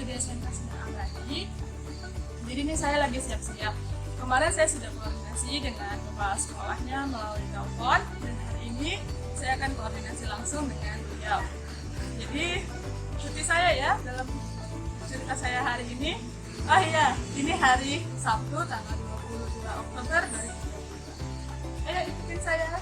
di SMK Sinar Abadi. Jadi ini saya lagi siap-siap. Kemarin saya sudah koordinasi dengan kepala sekolahnya melalui telepon, dan hari ini saya akan koordinasi langsung dengan beliau. Jadi cuti saya ya dalam cerita saya hari ini. Oh iya, ini hari Sabtu tanggal 22 Oktober 2020. Ayo ikutin saya.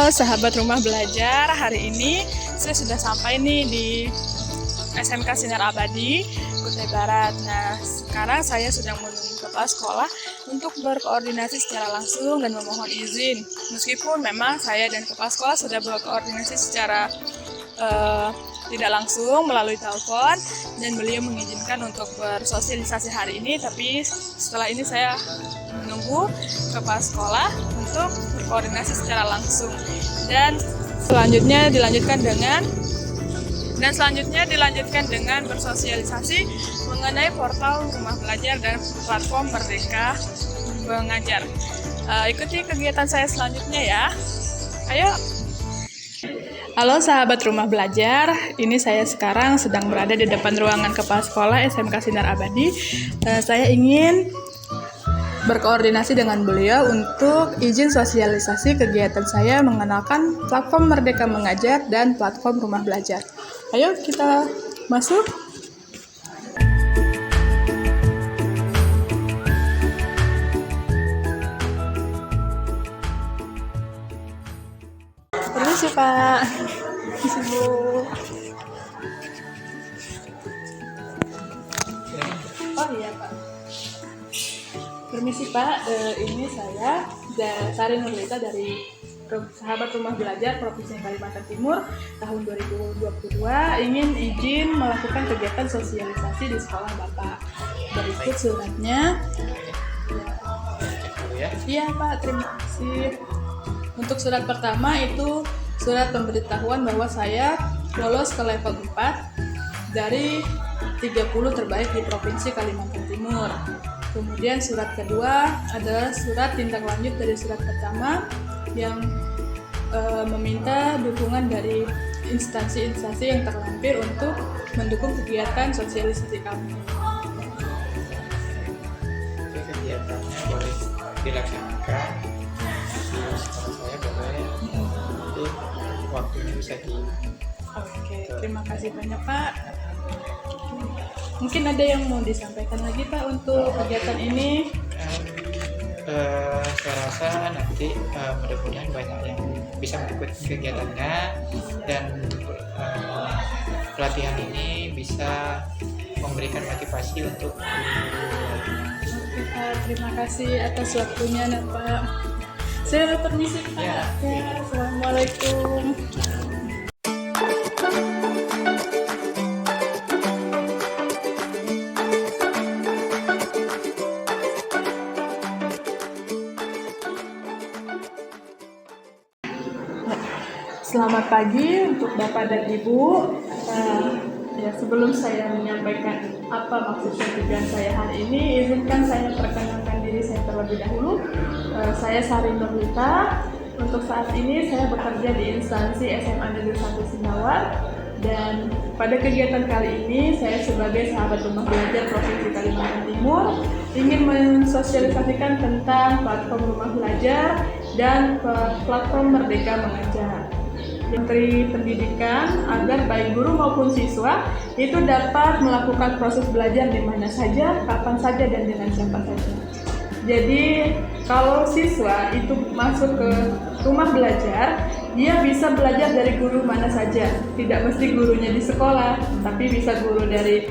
Sahabat rumah belajar, hari ini saya sudah sampai nih di SMK Sinar Abadi, Kutai Barat. Nah, sekarang saya sedang menunggu kepala sekolah untuk berkoordinasi secara langsung dan memohon izin. Meskipun memang saya dan kepala sekolah sudah berkoordinasi secara tidak langsung melalui telepon, dan beliau mengizinkan untuk bersosialisasi hari ini, tapi setelah ini saya menunggu kepala sekolah untuk berkoordinasi secara langsung, dan selanjutnya dilanjutkan dengan bersosialisasi mengenai portal rumah belajar dan platform Merdeka Mengajar. Ikuti kegiatan saya selanjutnya ya. Ayo. Halo sahabat rumah belajar, ini saya sekarang sedang berada di depan ruangan kepala sekolah SMK Sinar Abadi. Saya ingin berkoordinasi dengan beliau untuk izin sosialisasi kegiatan saya mengenalkan platform Merdeka Mengajar dan platform rumah belajar. Ayo kita masuk. Permisi Pak, sibuk. Oh iya Pak. Permisi Pak, ini saya Sari Nurlita dari Sahabat Rumah Belajar Provinsi Kalimantan Timur tahun 2022, ingin izin melakukan kegiatan sosialisasi di sekolah Bapak. Berikut suratnya. Iya Pak, terima kasih. Untuk surat pertama itu surat pemberitahuan bahwa saya lolos ke level 4 dari 30 terbaik di Provinsi Kalimantan Timur. Kemudian surat kedua adalah surat tindak lanjut dari surat pertama yang meminta dukungan dari instansi-instansi yang terlampir untuk mendukung kegiatan sosialisasi kami. Kegiatannya boleh dilaksanakan. Sekolah saya boleh nanti waktunya bisa di. Oke, terima kasih banyak Pak. Mungkin ada yang mau disampaikan lagi Pak untuk kegiatan ini? Saya rasa nanti mudah-mudahan banyak yang bisa mengikuti kegiatannya, dan pelatihan ini bisa memberikan motivasi untuk Oke Pak, terima kasih atas waktunya Pak. Saya permisi Pak. Ya. Assalamualaikum. Selamat pagi untuk Bapak dan Ibu. Sebelum saya menyampaikan apa maksud tujuan saya hari ini, izinkan saya perkenalkan diri saya terlebih dahulu. Saya Sari Nurlita. Untuk saat ini saya bekerja di instansi SMA Negeri 1 Sinawar, dan pada kegiatan kali ini saya sebagai sahabat rumah belajar Provinsi Kalimantan Timur ingin mensosialisasikan tentang platform rumah belajar dan platform Merdeka Mengajar. Menteri Pendidikan agar baik guru maupun siswa itu dapat melakukan proses belajar di mana saja, kapan saja, dan dengan siapa saja. Jadi kalau siswa itu masuk ke rumah belajar, dia bisa belajar dari guru mana saja. Tidak mesti gurunya di sekolah, tapi bisa guru dari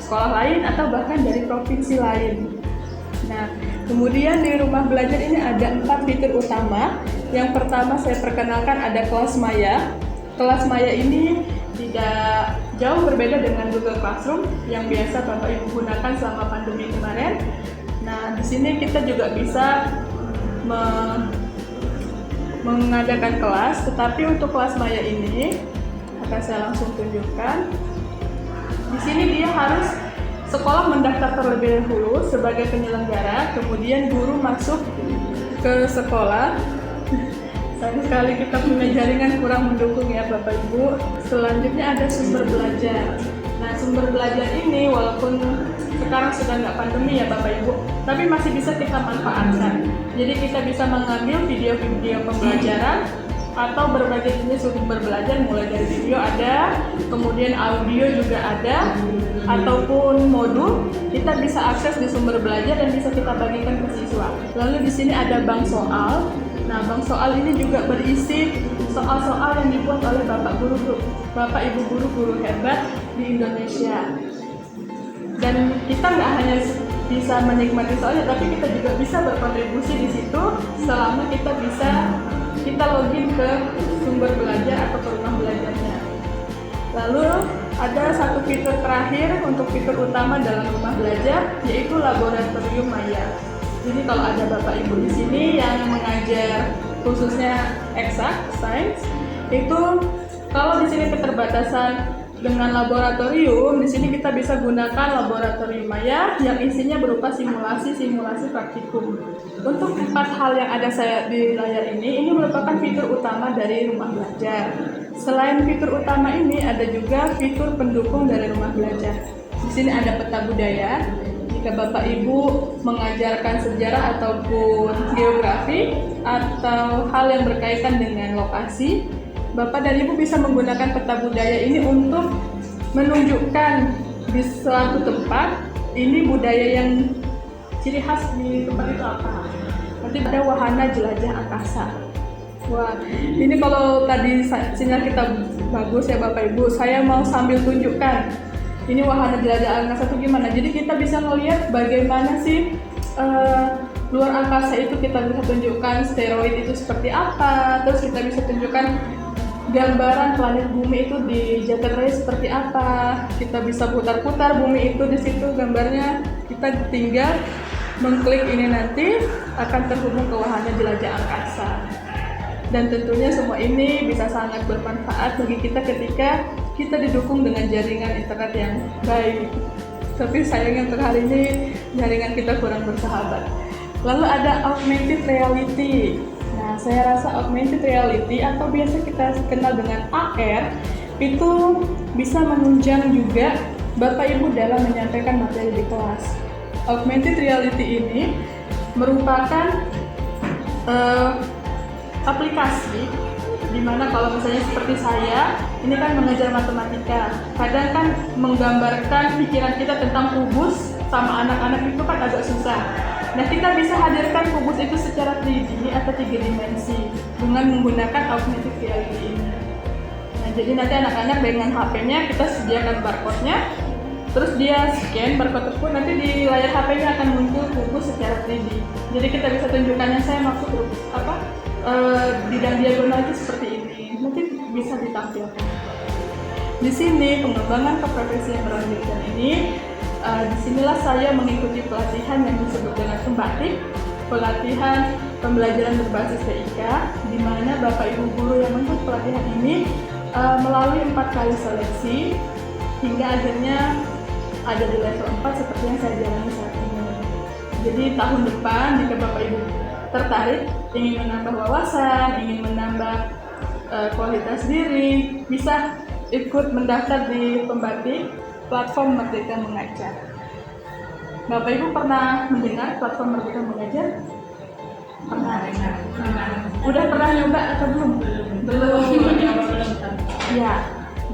sekolah lain atau bahkan dari provinsi lain. Nah, kemudian di rumah belajar ini ada 4 fitur utama. Yang pertama saya perkenalkan ada kelas maya. Kelas maya ini tidak jauh berbeda dengan Google Classroom yang biasa Bapak Ibu gunakan selama pandemi kemarin. Nah, di sini kita juga bisa mengadakan kelas, tetapi untuk kelas maya ini akan saya langsung tunjukkan. Di sini dia harus sekolah mendaftar terlebih dahulu sebagai penyelenggara, kemudian guru masuk ke sekolah. Sayang sekali kita punya jaringan kurang mendukung ya Bapak Ibu. Selanjutnya ada sumber belajar. Nah, sumber belajar ini walaupun sekarang sudah nggak pandemi ya Bapak Ibu, tapi masih bisa kita manfaatkan. Jadi kita bisa mengambil video-video pembelajaran atau berbagai jenis sumber belajar, mulai dari video ada, kemudian audio juga ada, ataupun modul kita bisa akses di sumber belajar dan bisa kita bagikan ke siswa. Lalu di sini ada bank soal. Nah, bank soal ini juga berisi soal-soal yang dibuat oleh Bapak Ibu guru hebat di Indonesia. Dan kita nggak hanya bisa menikmati soalnya, tapi kita juga bisa berkontribusi di situ selama kita login ke sumber belajar atau ke rumah belajarnya. Lalu ada satu fitur terakhir untuk fitur utama dalam rumah belajar, yaitu laboratorium maya. Jadi kalau ada Bapak Ibu di sini yang mengajar khususnya eksak, sains, itu kalau di sini keterbatasan dengan laboratorium, di sini kita bisa gunakan laboratorium maya yang isinya berupa simulasi praktikum. Untuk 4 hal yang ada saya di layar ini merupakan fitur utama dari rumah belajar. Selain fitur utama ini, ada juga fitur pendukung dari rumah belajar. Di sini ada peta budaya. Jika Bapak Ibu mengajarkan sejarah ataupun geografi atau hal yang berkaitan dengan lokasi, Bapak dan Ibu bisa menggunakan peta budaya ini untuk menunjukkan di suatu tempat ini budaya yang ciri khas di tempat itu apa. Nanti ada wahana jelajah angkasa. Wah, ini kalau tadi sinyal kita bagus ya Bapak Ibu, saya mau sambil tunjukkan ini wahana jelajah angkasa itu gimana. Jadi kita bisa melihat bagaimana sih luar angkasa itu, kita bisa tunjukkan steroid itu seperti apa, terus kita bisa tunjukkan gambaran planet bumi itu di jagat raya seperti apa. Kita bisa putar-putar bumi itu di situ gambarnya. Kita tinggal mengklik ini, nanti akan terhubung ke wahana jelajah angkasa. Dan tentunya semua ini bisa sangat bermanfaat bagi kita ketika kita didukung dengan jaringan internet yang baik. Tapi sayangnya untuk hari ini jaringan kita kurang bersahabat. Lalu ada augmented reality. Nah, saya rasa augmented reality atau biasa kita kenal dengan AR itu bisa menunjang juga Bapak Ibu dalam menyampaikan materi di kelas. Augmented reality ini merupakan aplikasi di mana kalau misalnya seperti saya, ini kan mengajar matematika, kadang kan menggambarkan pikiran kita tentang kubus sama anak-anak itu kan agak susah. Nah, kita bisa hadirkan kubus itu secara 3D atau 3 dimensi dengan menggunakan augmented reality ini. Nah, jadi nanti anak-anak dengan HP-nya kita sediakan barcode-nya, terus dia scan barcode tersebut, nanti di layar HP-nya akan muncul kubus secara 3D. Jadi kita bisa tunjukkan yang saya maksud bidang diagonal itu seperti ini, nanti bisa ditampilkan. Di sini pengembangan keprofesian berlanjutan ini, disinilah saya mengikuti pelatihan yang disebut dengan Pembatik, pelatihan pembelajaran berbasis TIK, di mana Bapak Ibu guru yang mengikuti pelatihan ini melalui 4 kali seleksi hingga akhirnya ada di level 4 seperti yang saya jalani saat ini. Jadi tahun depan jika Bapak Ibu tertarik, ingin menambah wawasan, ingin menambah kualitas diri, bisa ikut mendaftar di Pembatik, platform Merdeka Mengajar. Bapak Ibu pernah mendengar platform Merdeka Mengajar? Pernah dengar? Udah pernah nyoba atau belum? Belum. Ya,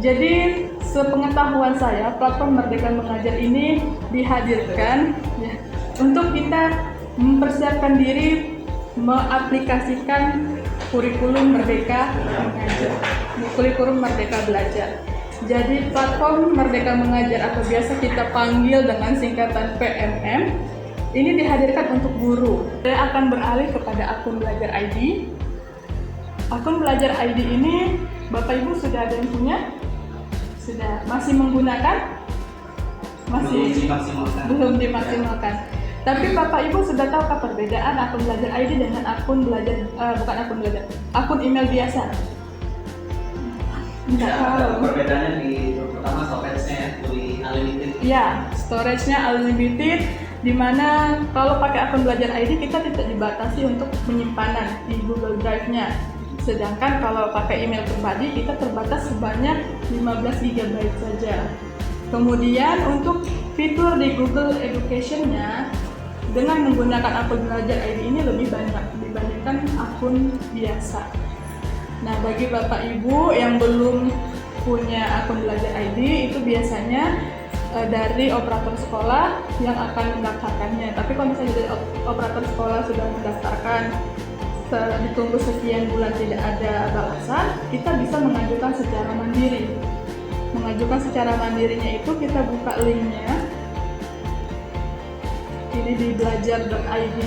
jadi sepengetahuan saya, platform Merdeka Mengajar ini dihadirkan ya, untuk kita mempersiapkan diri mengaplikasikan kurikulum Merdeka Mengajar, kurikulum Merdeka Belajar. Jadi platform Merdeka Mengajar atau biasa kita panggil dengan singkatan PMM ini dihadirkan untuk guru. Saya akan beralih kepada akun belajar ID. Akun belajar ID ini Bapak Ibu sudah ada yang punya? Sudah. Masih menggunakan? Masih belum dimaksimalkan. Tapi Bapak Ibu sudah tahu perbedaan akun belajar ID dengan akun belajar akun email biasa? Nggak tahu. Perbedaannya di pertama storage-nya ya, lebih unlimited. Ya, storage-nya unlimited, dimana kalau pakai akun Belajar ID kita tidak dibatasi untuk penyimpanan di Google Drive-nya. Sedangkan kalau pakai email pribadi kita terbatas sebanyak 15 GB saja. Kemudian untuk fitur di Google Education-nya dengan menggunakan akun Belajar ID ini lebih banyak dibandingkan akun biasa. Nah, bagi Bapak Ibu yang belum punya akun Belajar ID itu biasanya dari operator sekolah yang akan mendaftarkannya. Tapi kalau misalnya dari operator sekolah sudah mendaftarkan, ditunggu sekian bulan tidak ada balasan, kita bisa mengajukan secara mandiri. Mengajukan secara mandirinya itu kita buka linknya. Ini di belajar.id.